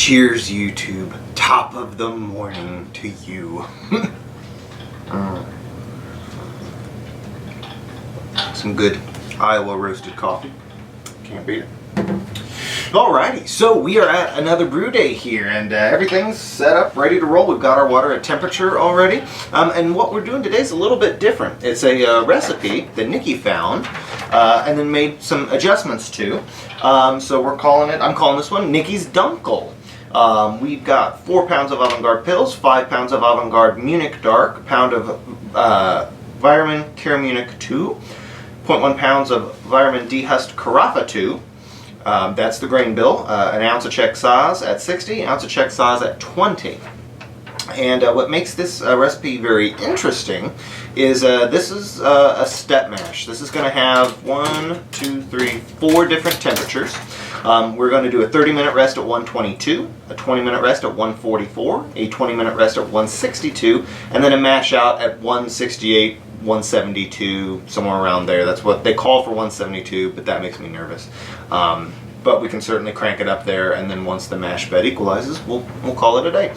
Cheers, YouTube. Top of the morning to you. Some good Iowa roasted coffee. Can't beat it. Alrighty, so we are at another brew day here, and everything's set up, ready to roll. We've got our water at temperature already, and what we're doing today is a little bit different. It's a recipe that Nikki found, and then made some adjustments to. So I'm calling this one Nikki's Dunkel. We've got 4 pounds of Avant-Garde Pills, 5 pounds of Avant-Garde Munich Dark, a pound of Vitamin Care Munich 2, 0.1 pounds of Vitamin D Hust Carafa 2. That's the grain bill. An ounce of Czech Saz at 60, an ounce of Czech Saz at 20. And what makes this recipe very interesting is this is a step mash. This is going to have 4 different temperatures. We're going to do a 30-minute rest at 122, a 20-minute rest at 144, a 20-minute rest at 162, and then a mash out at 168, 172, somewhere around there. That's what they call for 172, but that makes me nervous. But we can certainly crank it up there, and then once the mash bed equalizes, we'll call it a day.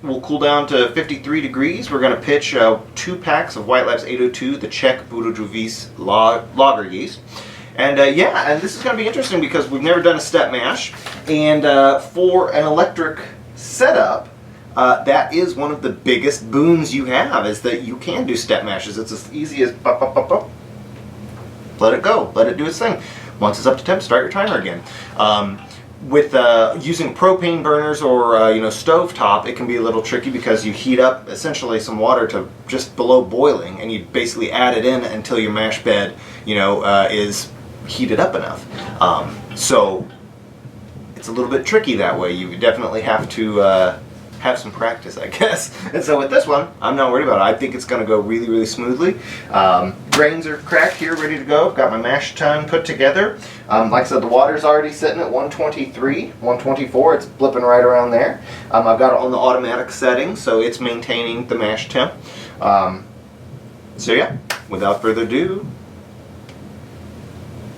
We'll cool down to 53 degrees. We're going to pitch 2 packs of White Labs 802, the Czech Budovice lager yeast. And and this is going to be interesting because we've never done a step mash, and for an electric setup, that is one of the biggest boons you have, is that you can do step mashes. It's as easy as pop, pop, pop, pop. Let it go. Let it do its thing. Once it's up to temp, start your timer again. With using propane burners or stove top, it can be a little tricky because you heat up essentially some water to just below boiling, and you basically add it in until your mash bed is heated up enough. So it's a little bit tricky that way. You definitely have to have some practice, I guess. And so with this one, I'm not worried about it. I think it's going to go really, really smoothly. Grains are cracked here, ready to go. I've got my mash tun put together. Like I said, the water's already sitting at 123, 124. It's blipping right around there. I've got it on the automatic setting, so it's maintaining the mash temp. So yeah, without further ado,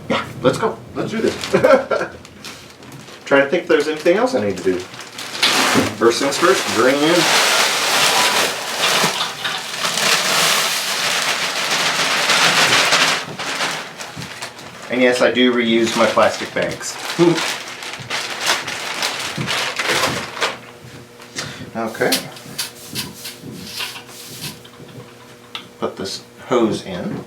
yeah, let's go. Let's do this. Trying to think if there's anything else I need to do. First things first, drain in. And yes, I do reuse my plastic bags. Okay. Put this hose in.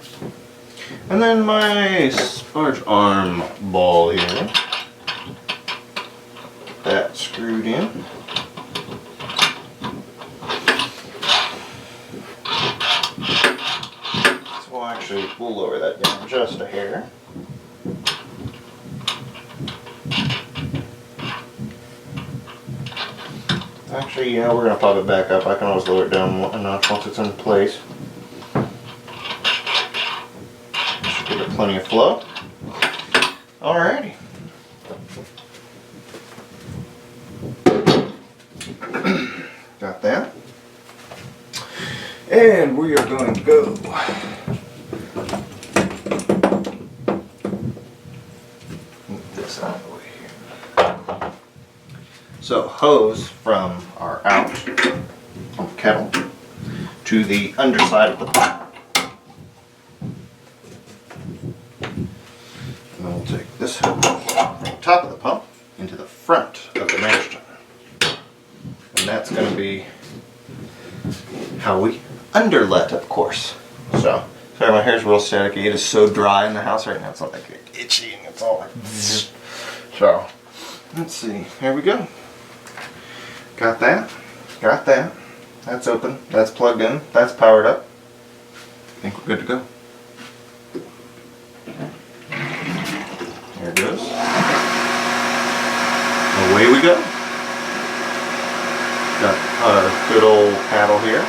And then my sparge arm ball here. That screwed in. So we'll lower that down just a hair. Actually, we're going to pop it back up. I can always lower it down a notch once it's in place. Should give it plenty of flow. Alrighty. Got that. And we are going to go move this out of the way here. So hose from our out on the kettle to the underside of the pot. And then we'll take this hose from the top of the pump into the front of the mash tun. And that's going to be how we underlet, of course. So, sorry, my hair's real staticky. It is so dry in the house right now. It's not like itchy and it's all like zzz. So, let's see. Here we go. Got that. Got that. That's open. That's plugged in. That's powered up. I think we're good to go. There it goes. Away we go. Got our good old paddle here.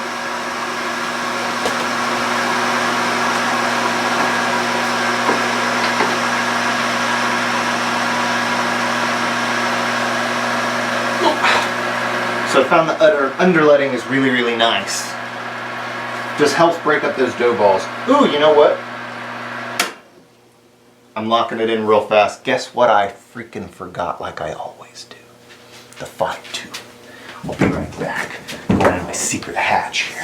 So I found the underletting is really, really nice. Just helps break up those dough balls. Ooh, you know what? I'm locking it in real fast. Guess what I freaking forgot, like I always do. the 5-2. I'll be right back. Going into my secret hatch here.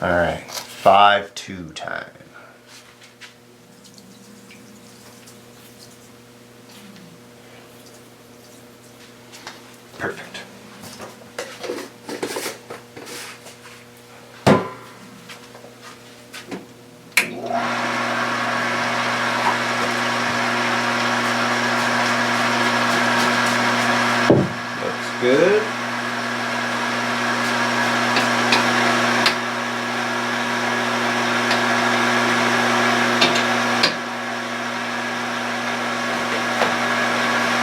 Alright, 5-2 time. Perfect. Looks good.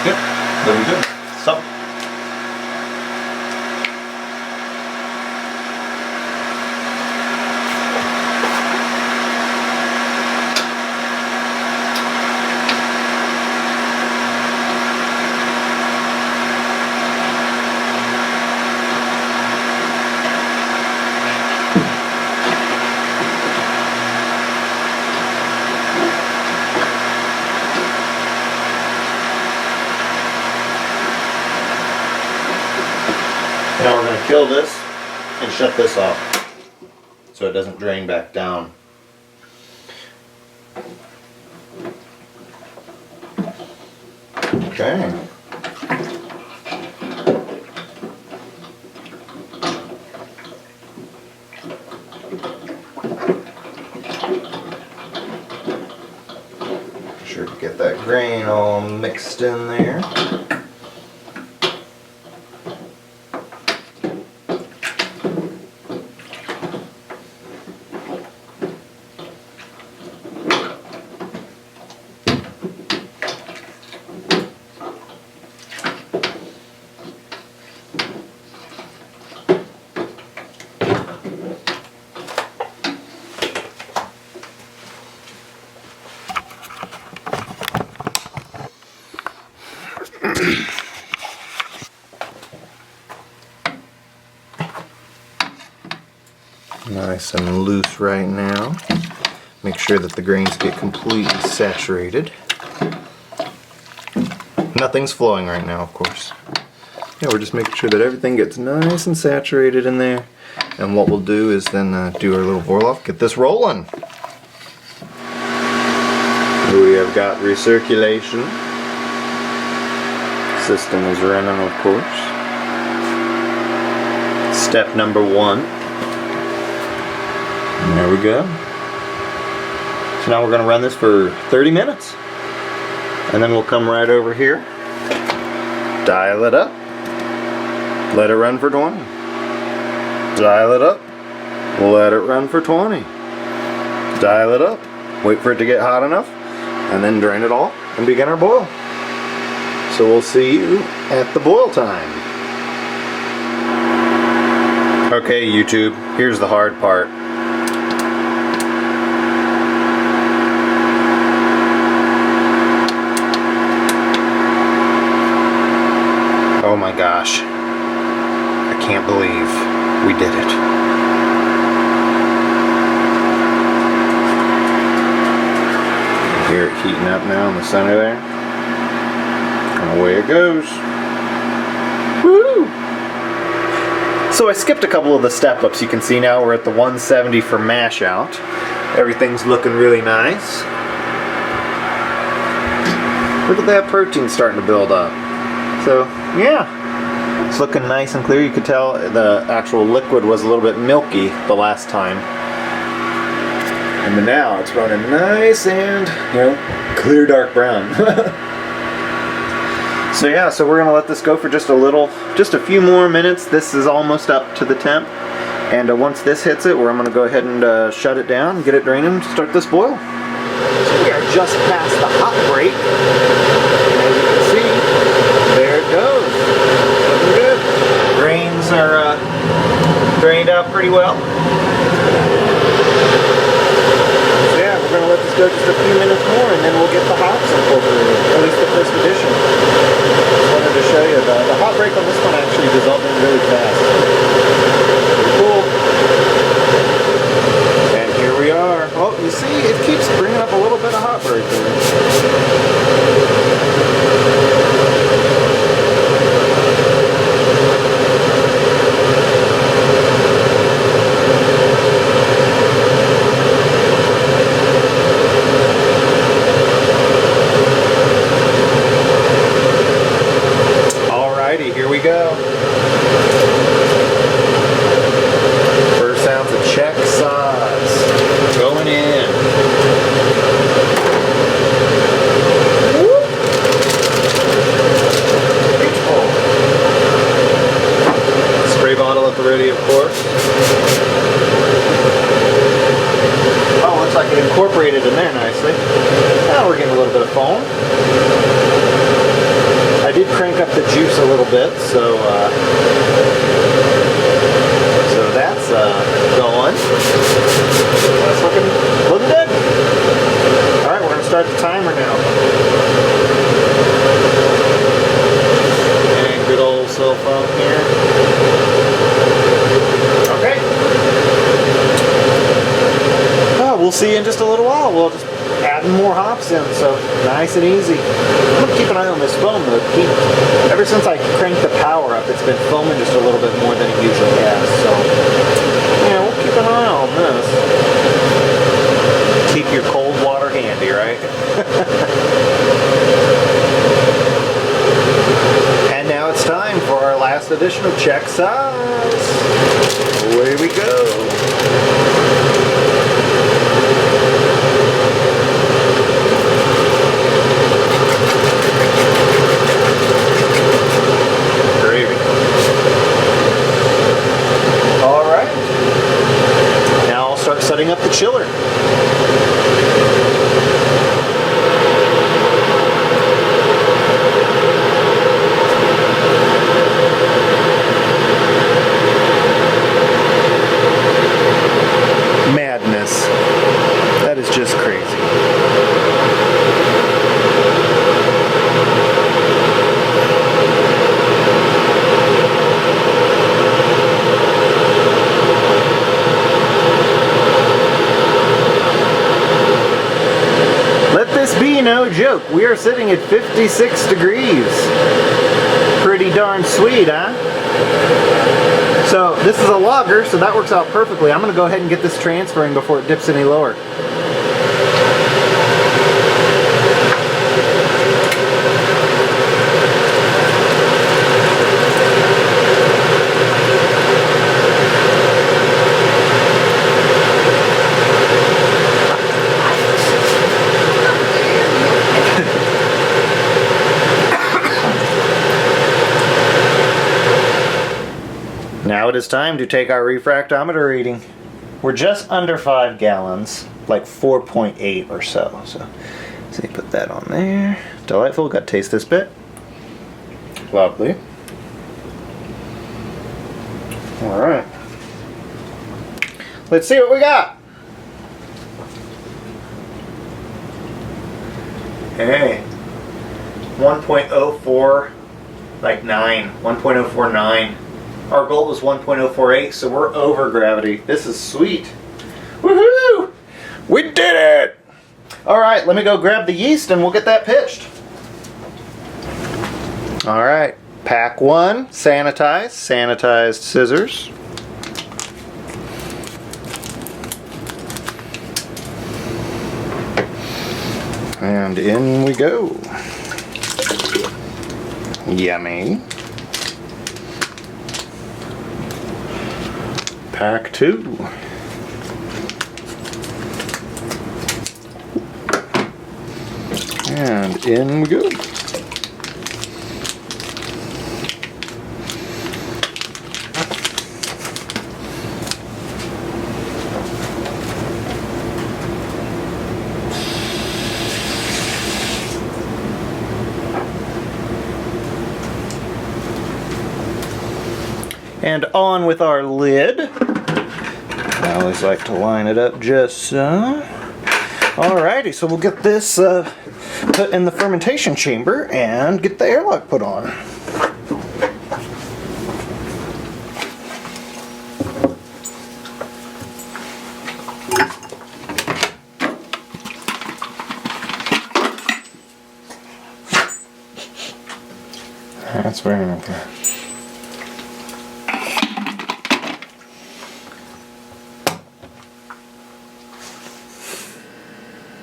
Yep, very good. So. Now we're going to kill this and shut this off so it doesn't drain back down. Okay. Be sure to get that grain all mixed in there. Nice and loose right now. Make sure that the grains get completely saturated. Nothing's flowing right now, of course. Yeah, we're just making sure that everything gets nice and saturated in there. And what we'll do is then do our little Vorloff, get this rolling. We have got recirculation. System is running, of course. Step number 1. And there we go. So now we're going to run this for 30 minutes. And then we'll come right over here, dial it up, let it run for 20. Dial it up, let it run for 20. Dial it up, wait for it to get hot enough, and then drain it all and begin our boil. So we'll see you at the boil time. Okay, YouTube, here's the hard part. Oh my gosh, I can't believe we did it. You hear it heating up now in the center there. And away it goes. Woo! So I skipped a couple of the step ups. You can see now we're at the 170 for mash out. Everything's looking really nice. Look at that protein starting to build up. So, yeah, it's looking nice and clear. You could tell the actual liquid was a little bit milky the last time. And now it's running nice and, clear dark brown. So yeah, so we're going to let this go for just a few more minutes. This is almost up to the temp. And once this hits it, I'm going to go ahead and shut it down, get it draining, and start this boil. So we are just past the hot break. As you can see, there it goes. Looking good. Grains are drained out pretty well. So yeah, we're going to let this let's go just a few minutes more and then we'll get the hops incorporated, at least the first edition. Just wanted to show you the hop break on this one actually dissolved in really fast. Pretty cool. And here we are. Oh, you see, it keeps bringing up a little bit of hop break there. Here we go. First ounce of Czech sauce going in. Whoop. Beautiful. Spray bottle at the ready, of course. Oh, looks like it incorporated in there nicely. Now we're getting a little bit of foam. I did crank up the juice a little bit, so that's going. That's looking good. All right, we're gonna start the timer now. And good old cell phone here. Okay. Oh, we'll see you in just a little while. We'll just add more hops in, so nice and easy. I'm gonna keep an eye on this foam though. Ever since I cranked the power up, it's been foaming just a little bit more than it usually has. So yeah, we'll keep an eye on this. Keep your cold water handy, right? And now it's time for our last edition of Czech sauce. Away we go. Setting up the chiller. Madness. That is just crazy. Be no joke, we are sitting at 56 degrees. Pretty darn sweet, huh? So this is a lager, so that works out perfectly. I'm gonna go ahead and get this transferring before it dips any lower. Now it is time to take our refractometer reading. We're just under 5 gallons, like 4.8 or so. So, see, put that on there. Delightful. Got to taste this bit. Lovely. All right. Let's see what we got. Hey, 1.04, like 9, 1.049. Our goal was 1.048, so we're over gravity. This is sweet. Woohoo! We did it! All right, let me go grab the yeast and we'll get that pitched. All right, pack 1, sanitized scissors. And in we go. Yummy. Pack 2. And in we go. And on with our lid. I always like to line it up just so. Alrighty, so we'll get this put in the fermentation chamber and get the airlock put on. That's very okay.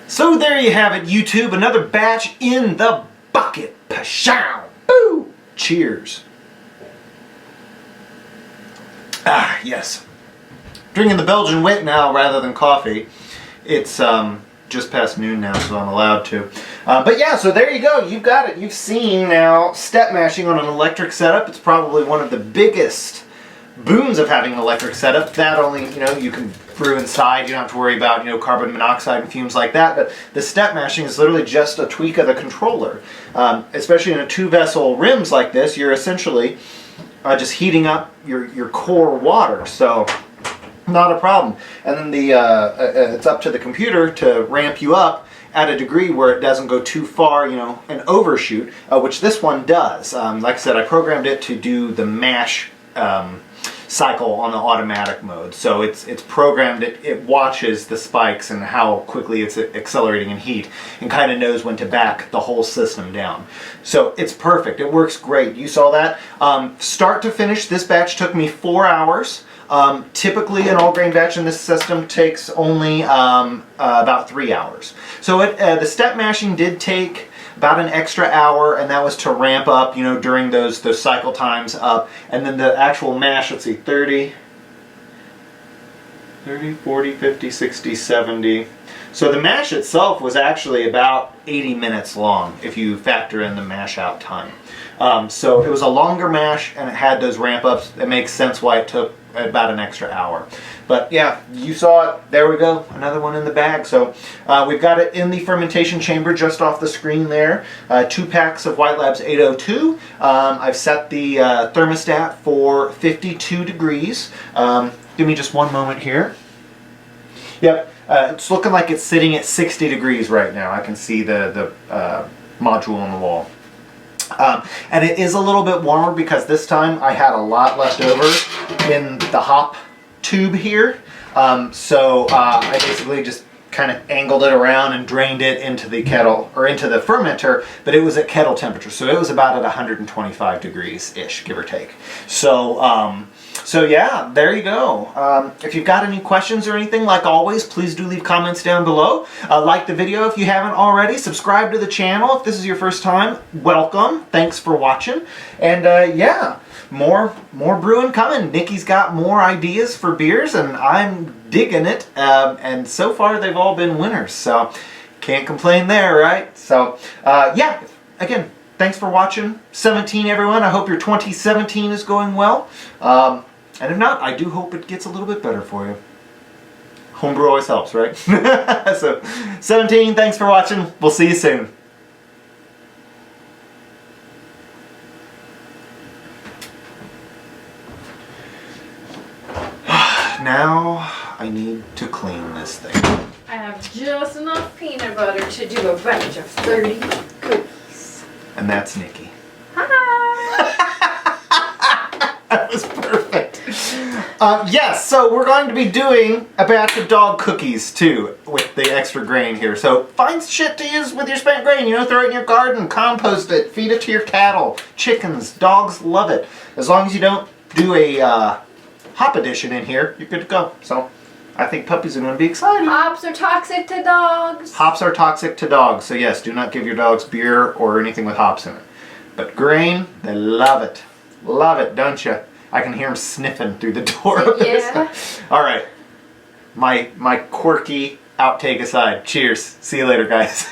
So there you have it, YouTube. Another batch in the bucket. Pashow! Boo! Cheers. Ah, yes. Drinking the Belgian wit now rather than coffee. It's just past noon now, so I'm allowed to. But yeah, so there you go. You've got it. You've seen now step mashing on an electric setup. It's probably one of the biggest boons of having an electric setup. That only, you can brew inside. You don't have to worry about, carbon monoxide and fumes like that. But the step mashing is literally just a tweak of the controller. Especially in a 2-vessel rims like this, you're essentially just heating up your core water. So not a problem. And then it's up to the computer to ramp you up at a degree where it doesn't go too far, and overshoot, which this one does. Like I said, I programmed it to do the mash cycle on the automatic mode. So it's programmed, it watches the spikes and how quickly it's accelerating in heat and kind of knows when to back the whole system down. So it's perfect. It works great. You saw that. Start to finish, this batch took me 4 hours. Typically an all-grain batch in this system takes only about 3 hours. So the step mashing did take about an extra hour, and that was to ramp up, during those cycle times up. And then the actual mash, let's see, 30, 40, 50, 60, 70. So the mash itself was actually about 80 minutes long if you factor in the mash out time. So it was a longer mash and it had those ramp ups. It makes sense why it took about an extra hour. But yeah, you saw it. There we go. Another one in the bag. So we've got it in the fermentation chamber just off the screen there. 2 packs of White Labs 802. I've set the thermostat for 52 degrees. Give me just one moment here. Yep. It's looking like it's sitting at 60 degrees right now. I can see the module on the wall. And it is a little bit warmer because this time I had a lot left over in the hop tube here. So I basically just kind of angled it around and drained it into the kettle, or into the fermenter, but it was at kettle temperature. So it was about at 125 degrees-ish, give or take. So yeah, there you go. If you've got any questions or anything, like always, please do leave comments down below. Like the video if you haven't already. Subscribe to the channel if this is your first time. Welcome. Thanks for watching. And yeah, more brewing coming. Nikki's got more ideas for beers, and I'm digging it. And so far, they've all been winners. So can't complain there, right? So yeah, again, thanks for watching. 17, everyone. I hope your 2017 is going well. And if not, I do hope it gets a little bit better for you. Homebrew always helps, right? So, 17, thanks for watching. We'll see you soon. Now, I need to clean this thing. I have just enough peanut butter to do a batch of 30 cookies. And that's Nikki. Hi! That was perfect. Yes, so we're going to be doing a batch of dog cookies too with the extra grain here. So find shit to use with your spent grain. Throw it in your garden, compost it, feed it to your cattle, chickens, dogs love it. As long as you don't do a hop addition in here, you're good to go. So I think puppies are going to be excited. Hops are toxic to dogs. Hops are toxic to dogs. So yes, do not give your dogs beer or anything with hops in it. But grain, they love it. Love it, don't you? I can hear them sniffing through the door. Yeah. All right. My quirky outtake aside. Cheers. See you later, guys.